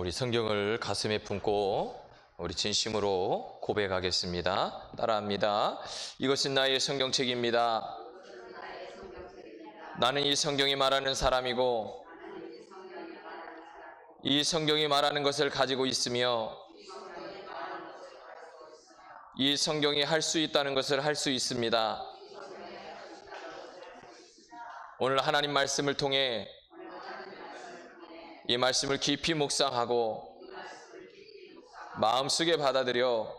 우리 성경을 가슴에 품고 우리 진심으로 고백하겠습니다. 따라합니다. 이것은 나의 성경책입니다. 나는 이 성경이 말하는 사람이고 이 성경이 말하는 것을 가지고 있으며 이 성경이 할 수 있다는 것을 할 수 있습니다. 오늘 하나님 말씀을 통해 이 말씀을 깊이 묵상하고 마음속에 받아들여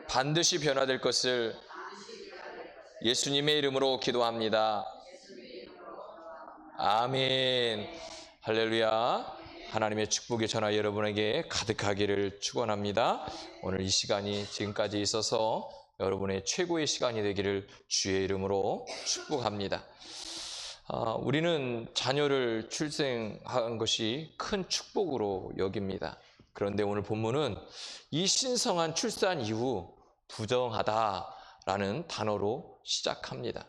반드시 변화될 것을 예수님의 이름으로 기도합니다. 아멘. 할렐루야. 하나님의 축복의 전화 여러분에게 가득하기를 축원합니다. 오늘 이 시간이 지금까지 있어서 여러분의 최고의 시간이 되기를 주의 이름으로 축복합니다. 우리는 자녀를 출생한 것이 큰 축복으로 여깁니다. 그런데 오늘 본문은 이 신성한 출산 이후 부정하다라는 단어로 시작합니다.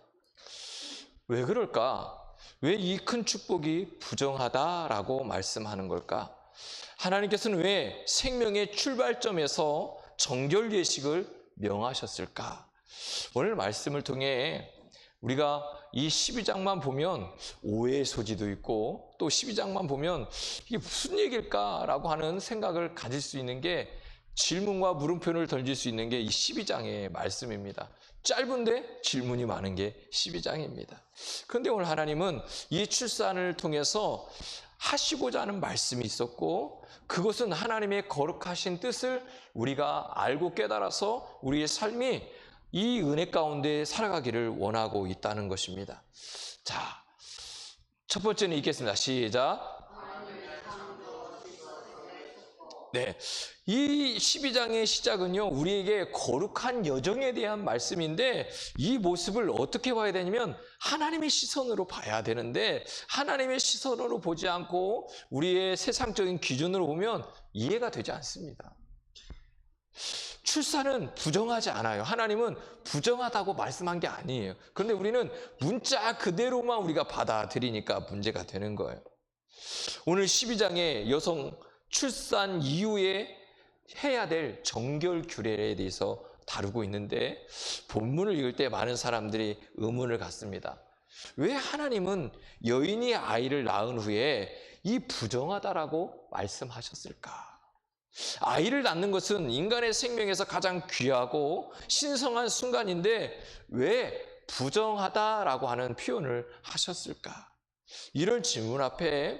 왜 그럴까? 왜 이 큰 축복이 부정하다라고 말씀하는 걸까? 하나님께서는 왜 생명의 출발점에서 정결 예식을 명하셨을까? 오늘 말씀을 통해 우리가 이 12장만 보면 오해의 소지도 있고 또 12장만 보면 이게 무슨 얘기일까라고 하는 생각을 가질 수 있는 게 질문과 물음표를 던질 수 있는 게 이 12장의 말씀입니다. 짧은데 질문이 많은 게 12장입니다. 그런데 오늘 하나님은 이 출산을 통해서 하시고자 하는 말씀이 있었고 그것은 하나님의 거룩하신 뜻을 우리가 알고 깨달아서 우리의 삶이 이 은혜 가운데 살아가기를 원하고 있다는 것입니다. 자, 첫 번째는 읽겠습니다. 시작. 네, 이 12장의 시작은요, 우리에게 거룩한 여정에 대한 말씀인데 이 모습을 어떻게 봐야 되냐면 하나님의 시선으로 봐야 되는데 하나님의 시선으로 보지 않고 우리의 세상적인 기준으로 보면 이해가 되지 않습니다. 출산은 부정하지 않아요. 하나님은 부정하다고 말씀한 게 아니에요. 그런데 우리는 문자 그대로만 우리가 받아들이니까 문제가 되는 거예요. 오늘 12장의 여성 출산 이후에 해야 될 정결 규례에 대해서 다루고 있는데 본문을 읽을 때 많은 사람들이 의문을 갖습니다. 왜 하나님은 여인이 아이를 낳은 후에 이 부정하다라고 말씀하셨을까? 아이를 낳는 것은 인간의 생명에서 가장 귀하고 신성한 순간인데 왜 부정하다라고 하는 표현을 하셨을까? 이런 질문 앞에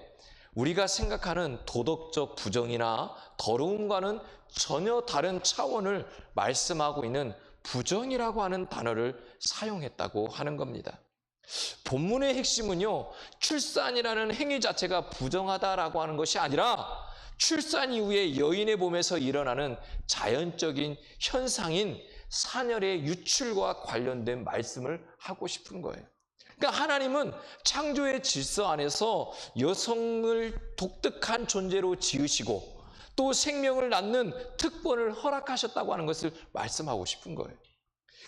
우리가 생각하는 도덕적 부정이나 더러움과는 전혀 다른 차원을 말씀하고 있는 부정이라고 하는 단어를 사용했다고 하는 겁니다. 본문의 핵심은요, 출산이라는 행위 자체가 부정하다라고 하는 것이 아니라 출산 이후에 여인의 몸에서 일어나는 자연적인 현상인 산혈의 유출과 관련된 말씀을 하고 싶은 거예요. 그러니까 하나님은 창조의 질서 안에서 여성을 독특한 존재로 지으시고 또 생명을 낳는 특권을 허락하셨다고 하는 것을 말씀하고 싶은 거예요.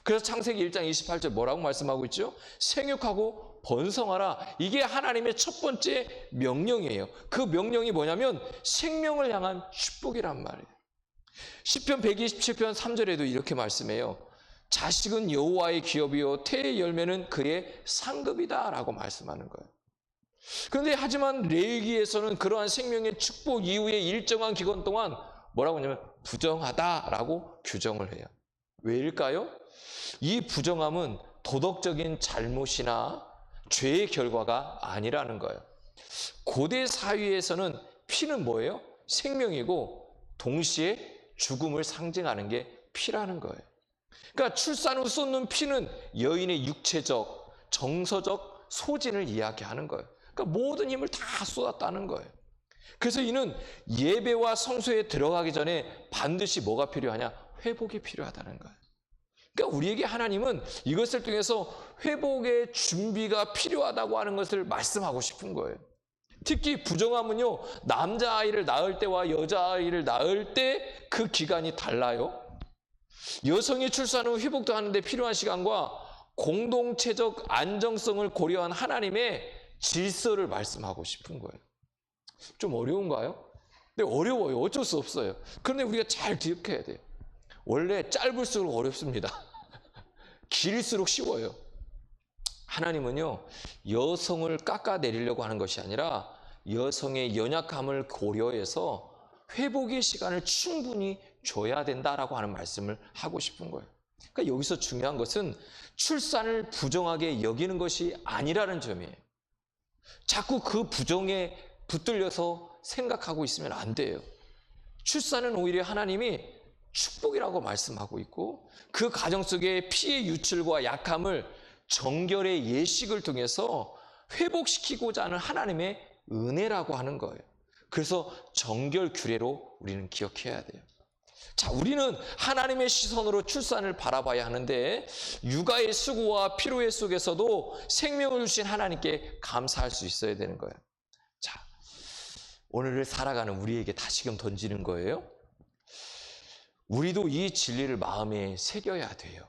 그래서 창세기 1장 28절 뭐라고 말씀하고 있죠? 생육하고 번성하라. 이게 하나님의 첫 번째 명령이에요. 그 명령이 뭐냐면 생명을 향한 축복이란 말이에요. 시편 127편 3절에도 이렇게 말씀해요. 자식은 여호와의 기업이요 태의 열매는 그의 상급이다 라고 말씀하는 거예요. 그런데 하지만 레위기에서는 그러한 생명의 축복 이후에 일정한 기간 동안 뭐라고 하냐면 부정하다라고 규정을 해요. 왜일까요? 이 부정함은 도덕적인 잘못이나 죄의 결과가 아니라는 거예요. 고대 사회에서는 피는 뭐예요? 생명이고 동시에 죽음을 상징하는 게 피라는 거예요. 그러니까 출산 후 쏟는 피는 여인의 육체적, 정서적 소진을 이야기하는 거예요. 그러니까 모든 힘을 다 쏟았다는 거예요. 그래서 이는 예배와 성소에 들어가기 전에 반드시 뭐가 필요하냐? 회복이 필요하다는 거예요. 그러니까 우리에게 하나님은 이것을 통해서 회복의 준비가 필요하다고 하는 것을 말씀하고 싶은 거예요. 특히 부정함은요, 남자아이를 낳을 때와 여자아이를 낳을 때 그 기간이 달라요. 여성이 출산 후 회복도 하는데 필요한 시간과 공동체적 안정성을 고려한 하나님의 질서를 말씀하고 싶은 거예요. 좀 어려운가요? 근데 어려워요. 어쩔 수 없어요. 그런데 우리가 잘 기억해야 돼요. 원래 짧을수록 어렵습니다. 길수록 쉬워요. 하나님은요, 여성을 깎아내리려고 하는 것이 아니라 여성의 연약함을 고려해서 회복의 시간을 충분히 줘야 된다라고 하는 말씀을 하고 싶은 거예요. 그러니까 여기서 중요한 것은 출산을 부정하게 여기는 것이 아니라는 점이에요. 자꾸 그 부정에 붙들려서 생각하고 있으면 안 돼요. 출산은 오히려 하나님이 축복이라고 말씀하고 있고, 그 가정 속의 피해 유출과 약함을 정결의 예식을 통해서 회복시키고자 하는 하나님의 은혜라고 하는 거예요. 그래서 정결 규례로 우리는 기억해야 돼요. 자, 우리는 하나님의 시선으로 출산을 바라봐야 하는데, 육아의 수고와 피로의 속에서도 생명을 주신 하나님께 감사할 수 있어야 되는 거예요. 자, 오늘을 살아가는 우리에게 다시금 던지는 거예요. 우리도 이 진리를 마음에 새겨야 돼요.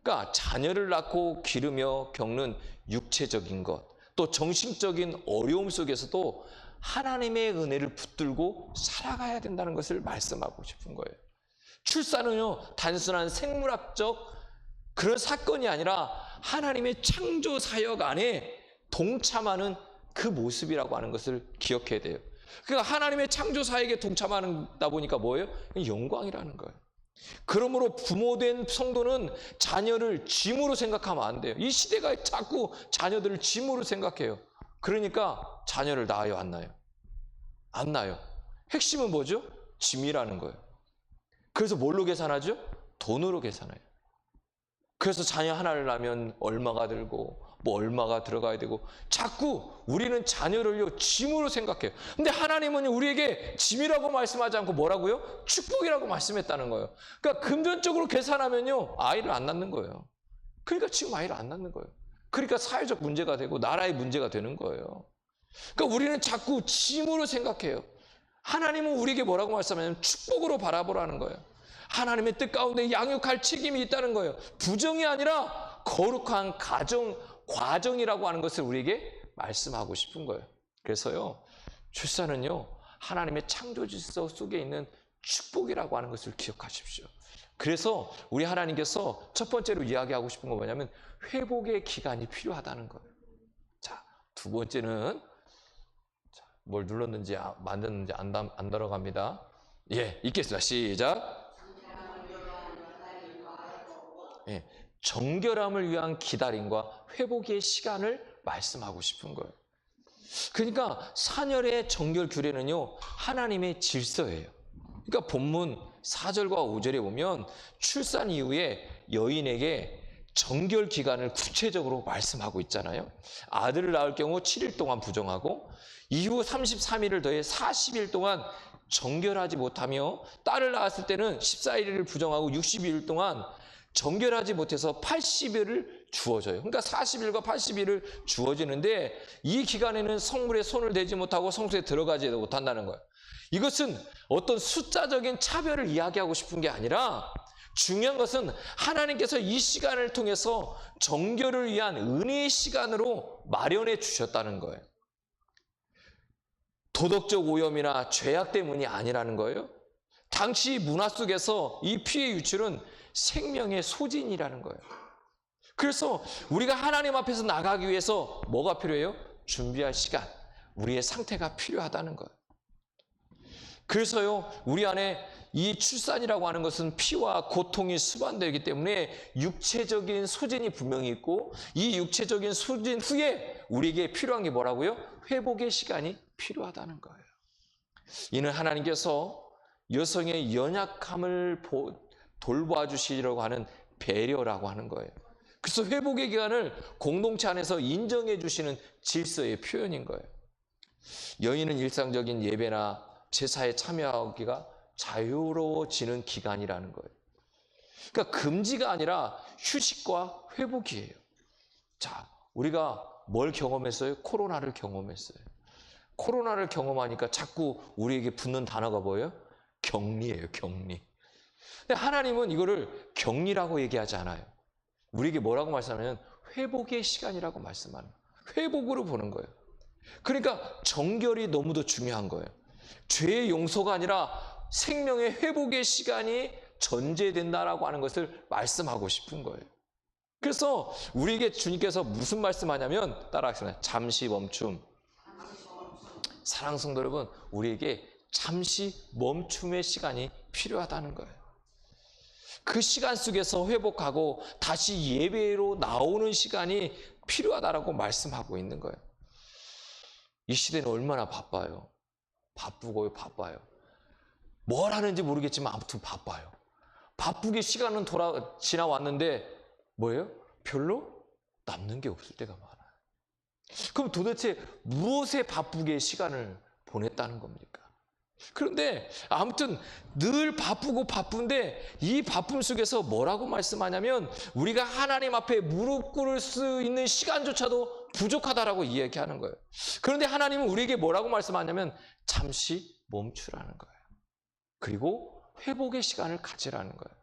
그러니까 자녀를 낳고 기르며 겪는 육체적인 것, 또 정신적인 어려움 속에서도 하나님의 은혜를 붙들고 살아가야 된다는 것을 말씀하고 싶은 거예요. 출산은요, 단순한 생물학적 그런 사건이 아니라 하나님의 창조 사역 안에 동참하는 그 모습이라고 하는 것을 기억해야 돼요. 그러니까 하나님의 창조 사역에 동참하다 보니까 뭐예요? 영광이라는 거예요. 그러므로 부모된 성도는 자녀를 짐으로 생각하면 안 돼요. 이 시대가 자꾸 자녀들을 짐으로 생각해요. 그러니까 자녀를 낳아요, 안 낳아요? 안 낳아요. 핵심은 뭐죠? 짐이라는 거예요. 그래서 뭘로 계산하죠? 돈으로 계산해요. 그래서 자녀 하나를 낳으면 얼마가 들고 뭐 얼마가 들어가야 되고, 자꾸 우리는 자녀를요 짐으로 생각해요. 근데 하나님은 우리에게 짐이라고 말씀하지 않고 뭐라고요? 축복이라고 말씀했다는 거예요. 그러니까 금전적으로 계산하면요 아이를 안 낳는 거예요. 그러니까 지금 아이를 안 낳는 거예요. 그러니까 사회적 문제가 되고 나라의 문제가 되는 거예요. 그러니까 우리는 자꾸 짐으로 생각해요. 하나님은 우리에게 뭐라고 말씀하냐면 축복으로 바라보라는 거예요. 하나님의 뜻 가운데 양육할 책임이 있다는 거예요. 부정이 아니라 거룩한 과정이라고 하는 것을 우리에게 말씀하고 싶은 거예요. 그래서요, 출산은요, 하나님의 창조 질서 속에 있는 축복이라고 하는 것을 기억하십시오. 그래서 우리 하나님께서 첫 번째로 이야기하고 싶은 건 뭐냐면 회복의 기간이 필요하다는 거예요. 자, 두 번째는 뭘 눌렀는지 만졌는지 안 들어갑니다. 예, 읽겠습니다. 시작. 예, 정결함을 위한 기다림과 회복의 시간을 말씀하고 싶은 거예요. 그러니까 산열의 정결 규례는요 하나님의 질서예요. 그러니까 본문 4절과 5절에 보면 출산 이후에 여인에게 정결 기간을 구체적으로 말씀하고 있잖아요. 아들을 낳을 경우 7일 동안 부정하고 이후 33일을 더해 40일 동안 정결하지 못하며, 딸을 낳았을 때는 14일을 부정하고 62일 동안 정결하지 못해서 80일을 주어져요. 그러니까 40일과 80일을 주어지는데 이 기간에는 성물에 손을 대지 못하고 성소에 들어가지 못한다는 거예요. 이것은 어떤 숫자적인 차별을 이야기하고 싶은 게 아니라 중요한 것은 하나님께서 이 시간을 통해서 정결을 위한 은혜의 시간으로 마련해 주셨다는 거예요. 도덕적 오염이나 죄악 때문이 아니라는 거예요. 당시 문화 속에서 이 피해 유출은 생명의 소진이라는 거예요. 그래서 우리가 하나님 앞에서 나가기 위해서 뭐가 필요해요? 준비할 시간, 우리의 상태가 필요하다는 거예요. 그래서요, 우리 안에 이 출산이라고 하는 것은 피와 고통이 수반되기 때문에 육체적인 소진이 분명히 있고, 이 육체적인 소진 후에 우리에게 필요한 게 뭐라고요? 회복의 시간이 필요하다는 거예요. 이는 하나님께서 여성의 연약함을 돌봐주시려고 하는 배려라고 하는 거예요. 그래서 회복의 기간을 공동체 안에서 인정해 주시는 질서의 표현인 거예요. 여인은 일상적인 예배나 제사에 참여하기가 자유로워지는 기간이라는 거예요. 그러니까 금지가 아니라 휴식과 회복이에요. 자, 우리가 뭘 경험했어요? 코로나를 경험했어요. 코로나를 경험하니까 자꾸 우리에게 붙는 단어가 뭐예요? 격리예요, 격리. 근데 하나님은 이거를 격리라고 얘기하지 않아요. 우리에게 뭐라고 말씀하냐면 회복의 시간이라고 말씀하는 거예요. 회복으로 보는 거예요. 그러니까 정결이 너무도 중요한 거예요. 죄의 용서가 아니라 생명의 회복의 시간이 전제된다라고 하는 것을 말씀하고 싶은 거예요. 그래서 우리에게 주님께서 무슨 말씀하냐면 따라하겠습니다. 잠시 멈춤. 사랑하는 성도 여러분, 우리에게 잠시 멈춤의 시간이 필요하다는 거예요. 그 시간 속에서 회복하고 다시 예배로 나오는 시간이 필요하다라고 말씀하고 있는 거예요. 이 시대는 얼마나 바빠요. 바쁘고요, 바빠요. 뭘 하는지 모르겠지만 아무튼 바빠요. 바쁘게 시간은 지나왔는데 뭐예요? 별로 남는 게 없을 때가 많아요. 그럼 도대체 무엇에 바쁘게 시간을 보냈다는 겁니까? 그런데 아무튼 늘 바쁘고 바쁜데 이 바쁨 속에서 뭐라고 말씀하냐면 우리가 하나님 앞에 무릎 꿇을 수 있는 시간조차도 부족하다라고 이야기하는 거예요. 그런데 하나님은 우리에게 뭐라고 말씀하냐면 잠시 멈추라는 거예요. 그리고 회복의 시간을 가지라는 거예요.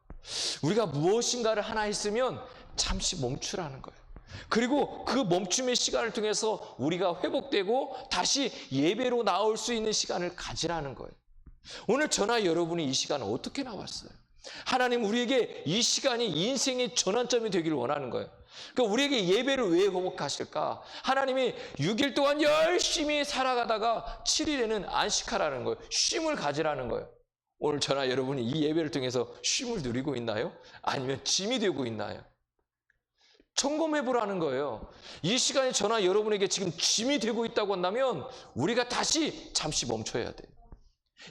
우리가 무엇인가를 하나 했으면 잠시 멈추라는 거예요. 그리고 그 멈춤의 시간을 통해서 우리가 회복되고 다시 예배로 나올 수 있는 시간을 가지라는 거예요. 오늘 저나 여러분이 이 시간을 어떻게 나왔어요? 하나님 우리에게 이 시간이 인생의 전환점이 되기를 원하는 거예요. 그러니까 우리에게 예배를 왜 회복하실까? 하나님이 6일 동안 열심히 살아가다가 7일에는 안식하라는 거예요. 쉼을 가지라는 거예요. 오늘 저나 여러분이 이 예배를 통해서 쉼을 누리고 있나요? 아니면 짐이 되고 있나요? 점검해 보라는 거예요. 이 시간이 저나 여러분에게 지금 짐이 되고 있다고 한다면 우리가 다시 잠시 멈춰야 돼요.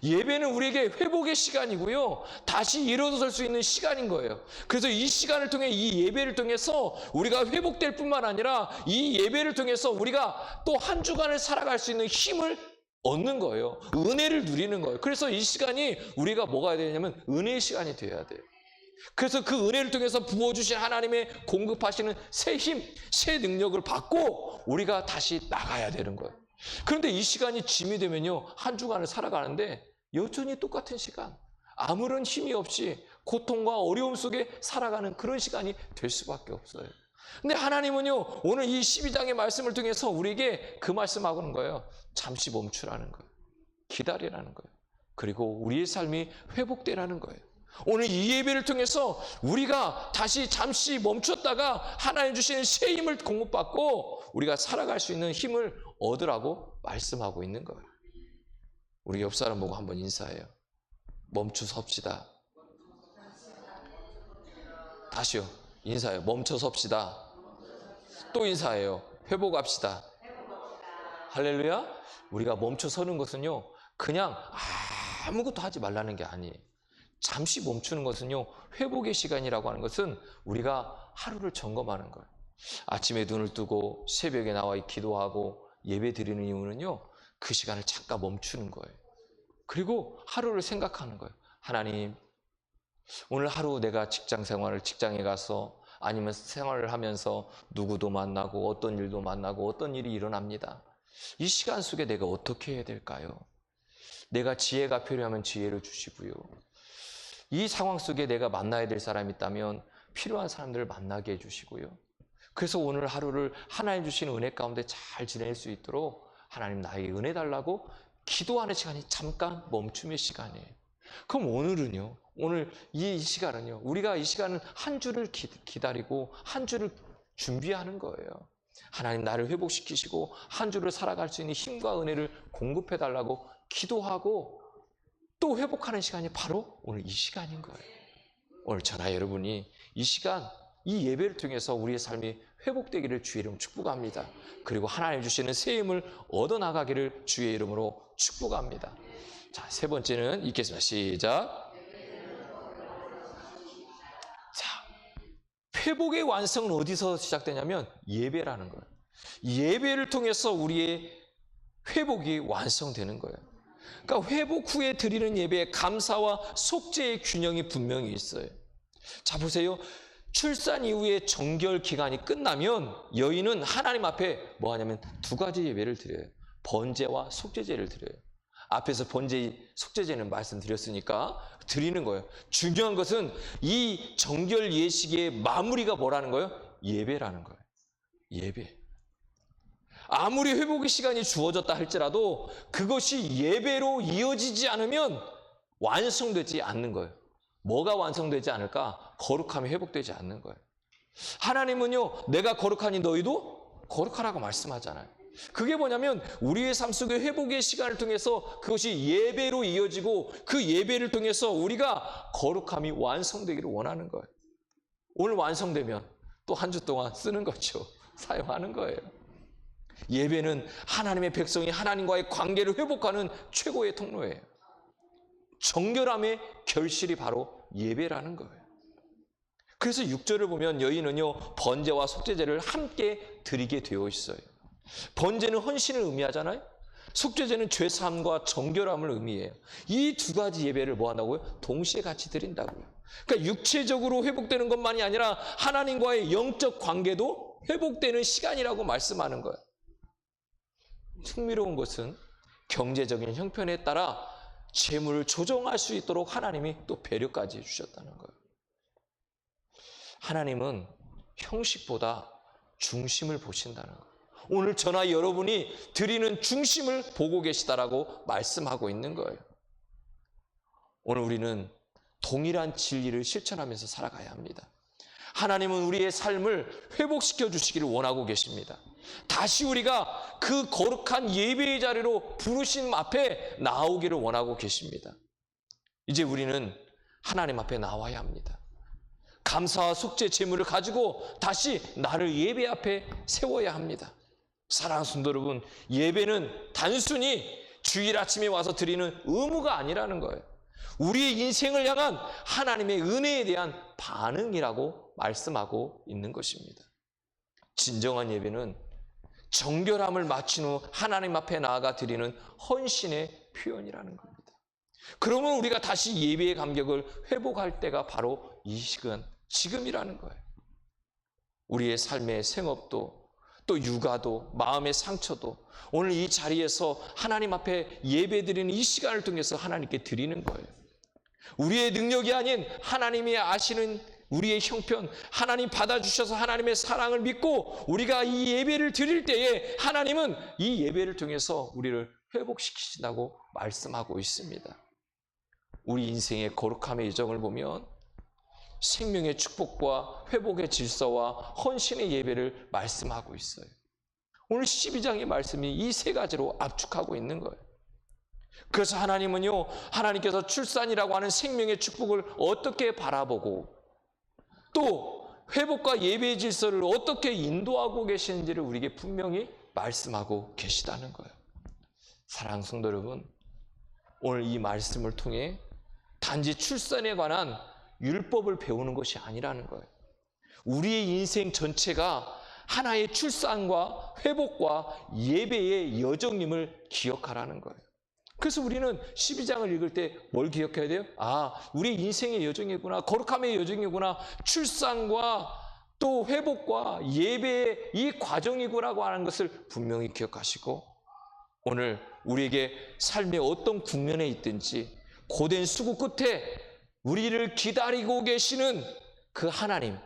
예배는 우리에게 회복의 시간이고요. 다시 일어설 수 있는 시간인 거예요. 그래서 이 시간을 통해 이 예배를 통해서 우리가 회복될 뿐만 아니라 이 예배를 통해서 우리가 또 한 주간을 살아갈 수 있는 힘을 얻는 거예요. 은혜를 누리는 거예요. 그래서 이 시간이 우리가 뭐가 되냐면 은혜의 시간이 되어야 돼요. 그래서 그 은혜를 통해서 부어주신 하나님의 공급하시는 새 힘, 새 능력을 받고 우리가 다시 나가야 되는 거예요. 그런데 이 시간이 짐이 되면요, 한 주간을 살아가는데 여전히 똑같은 시간, 아무런 힘이 없이 고통과 어려움 속에 살아가는 그런 시간이 될 수밖에 없어요. 근데 하나님은요, 오늘 이 12장의 말씀을 통해서 우리에게 그 말씀하고는 거예요. 잠시 멈추라는 거예요. 기다리라는 거예요. 그리고 우리의 삶이 회복되라는 거예요. 오늘 이 예배를 통해서 우리가 다시 잠시 멈췄다가 하나님 주시는 새 힘을 공급받고 우리가 살아갈 수 있는 힘을 얻으라고 말씀하고 있는 거예요. 우리 옆 사람 보고 한번 인사해요. 멈춰 섭시다. 다시요. 인사해요. 멈춰 섭시다. 또 인사해요. 회복합시다. 할렐루야. 우리가 멈춰 서는 것은요, 그냥 아무것도 하지 말라는 게 아니에요. 잠시 멈추는 것은요, 회복의 시간이라고 하는 것은 우리가 하루를 점검하는 거예요. 아침에 눈을 뜨고 새벽에 나와 기도하고 예배 드리는 이유는요, 그 시간을 잠깐 멈추는 거예요. 그리고 하루를 생각하는 거예요. 하나님, 오늘 하루 내가 직장에 가서 아니면 생활을 하면서 누구도 만나고 어떤 일도 만나고 어떤 일이 일어납니다. 이 시간 속에 내가 어떻게 해야 될까요? 내가 지혜가 필요하면 지혜를 주시고요. 이 상황 속에 내가 만나야 될 사람이 있다면 필요한 사람들을 만나게 해주시고요. 그래서 오늘 하루를 하나님 주시는 은혜 가운데 잘 지낼 수 있도록 하나님 나에게 은혜 달라고 기도하는 시간이 잠깐 멈춤의 시간이에요. 그럼 오늘은요, 오늘 이 시간은요, 우리가 이 시간은 한 주를 기다리고 한 주를 준비하는 거예요. 하나님 나를 회복시키시고 한 주를 살아갈 수 있는 힘과 은혜를 공급해 달라고 기도하고 또 회복하는 시간이 바로 오늘 이 시간인 거예요. 오늘 저나 여러분이 이 시간, 이 예배를 통해서 우리의 삶이 회복되기를 주의 이름 축복합니다. 그리고 하나님 주시는 새 힘을 얻어나가기를 주의 이름으로 축복합니다. 자, 세 번째는 읽겠습니다. 시작. 자, 회복의 완성은 어디서 시작되냐면 예배라는 거예요. 예배를 통해서 우리의 회복이 완성되는 거예요. 그러니까 회복 후에 드리는 예배에 감사와 속죄의 균형이 분명히 있어요. 자, 보세요. 출산 이후에 정결 기간이 끝나면 여인은 하나님 앞에 뭐 하냐면 두 가지 예배를 드려요. 번제와 속죄제를 드려요. 앞에서 번제, 속죄제는 말씀드렸으니까 드리는 거예요. 중요한 것은 이 정결 예식의 마무리가 뭐라는 거예요? 예배라는 거예요. 예배. 아무리 회복의 시간이 주어졌다 할지라도 그것이 예배로 이어지지 않으면 완성되지 않는 거예요. 뭐가 완성되지 않을까? 거룩함이 회복되지 않는 거예요. 하나님은요, 내가 거룩하니 너희도 거룩하라고 말씀하잖아요. 그게 뭐냐면 우리의 삶 속에 회복의 시간을 통해서 그것이 예배로 이어지고 그 예배를 통해서 우리가 거룩함이 완성되기를 원하는 거예요. 오늘 완성되면 또 한 주 동안 쓰는 거죠. 사용하는 거예요. 예배는 하나님의 백성이 하나님과의 관계를 회복하는 최고의 통로예요. 정결함의 결실이 바로 예배라는 거예요. 그래서 6절을 보면 여인은요, 번제와 속죄제를 함께 드리게 되어 있어요. 번제는 헌신을 의미하잖아요. 속죄제는 죄사함과 정결함을 의미해요. 이 두 가지 예배를 뭐 한다고요? 동시에 같이 드린다고요. 그러니까 육체적으로 회복되는 것만이 아니라 하나님과의 영적 관계도 회복되는 시간이라고 말씀하는 거예요. 흥미로운 것은 경제적인 형편에 따라 재물을 조정할 수 있도록 하나님이 또 배려까지 해주셨다는 거예요. 하나님은 형식보다 중심을 보신다는 거예요. 오늘 저나 여러분이 드리는 중심을 보고 계시다라고 말씀하고 있는 거예요. 오늘 우리는 동일한 진리를 실천하면서 살아가야 합니다. 하나님은 우리의 삶을 회복시켜 주시기를 원하고 계십니다. 다시 우리가 그 거룩한 예배의 자리로 부르심 앞에 나오기를 원하고 계십니다. 이제 우리는 하나님 앞에 나와야 합니다. 감사와 속죄 제물을 가지고 다시 나를 예배 앞에 세워야 합니다. 사랑하는 성도 여러분, 예배는 단순히 주일 아침에 와서 드리는 의무가 아니라는 거예요. 우리의 인생을 향한 하나님의 은혜에 대한 반응이라고 말씀하고 있는 것입니다. 진정한 예배는 정결함을 마친 후 하나님 앞에 나아가 드리는 헌신의 표현이라는 겁니다. 그러면 우리가 다시 예배의 감격을 회복할 때가 바로 이 시간, 지금이라는 거예요. 우리의 삶의 생업도 또 육아도 마음의 상처도 오늘 이 자리에서 하나님 앞에 예배드리는 이 시간을 통해서 하나님께 드리는 거예요. 우리의 능력이 아닌 하나님이 아시는 우리의 형편, 하나님 받아주셔서 하나님의 사랑을 믿고 우리가 이 예배를 드릴 때에 하나님은 이 예배를 통해서 우리를 회복시키신다고 말씀하고 있습니다. 우리 인생의 거룩함의 여정을 보면 생명의 축복과 회복의 질서와 헌신의 예배를 말씀하고 있어요. 오늘 12장의 말씀이 이 세 가지로 압축하고 있는 거예요. 그래서 하나님은요, 하나님께서 출산이라고 하는 생명의 축복을 어떻게 바라보고 또 회복과 예배의 질서를 어떻게 인도하고 계시는지를 우리에게 분명히 말씀하고 계시다는 거예요. 사랑하는 성도 여러분, 오늘 이 말씀을 통해 단지 출산에 관한 율법을 배우는 것이 아니라는 거예요. 우리의 인생 전체가 하나의 출산과 회복과 예배의 여정임을 기억하라는 거예요. 그래서 우리는 12장을 읽을 때 뭘 기억해야 돼요? 우리 인생의 여정이구나, 거룩함의 여정이구나, 출산과 또 회복과 예배의 이 과정이구나라고 하는 것을 분명히 기억하시고 오늘 우리에게 삶의 어떤 국면에 있든지 고된 수고 끝에 우리를 기다리고 계시는 그 하나님,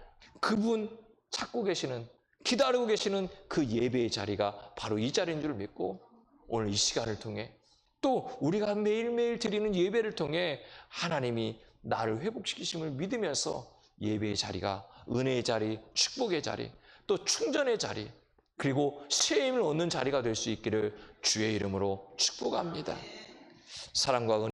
그분 찾고 계시는, 기다리고 계시는 그 예배의 자리가 바로 이 자리인 줄 믿고 오늘 이 시간을 통해 또 우리가 매일매일 드리는 예배를 통해 하나님이 나를 회복시키심을 믿으면서 예배의 자리가 은혜의 자리, 축복의 자리, 또 충전의 자리, 그리고 새 힘을 얻는 자리가 될 수 있기를 주의 이름으로 축복합니다. 사랑과 은혜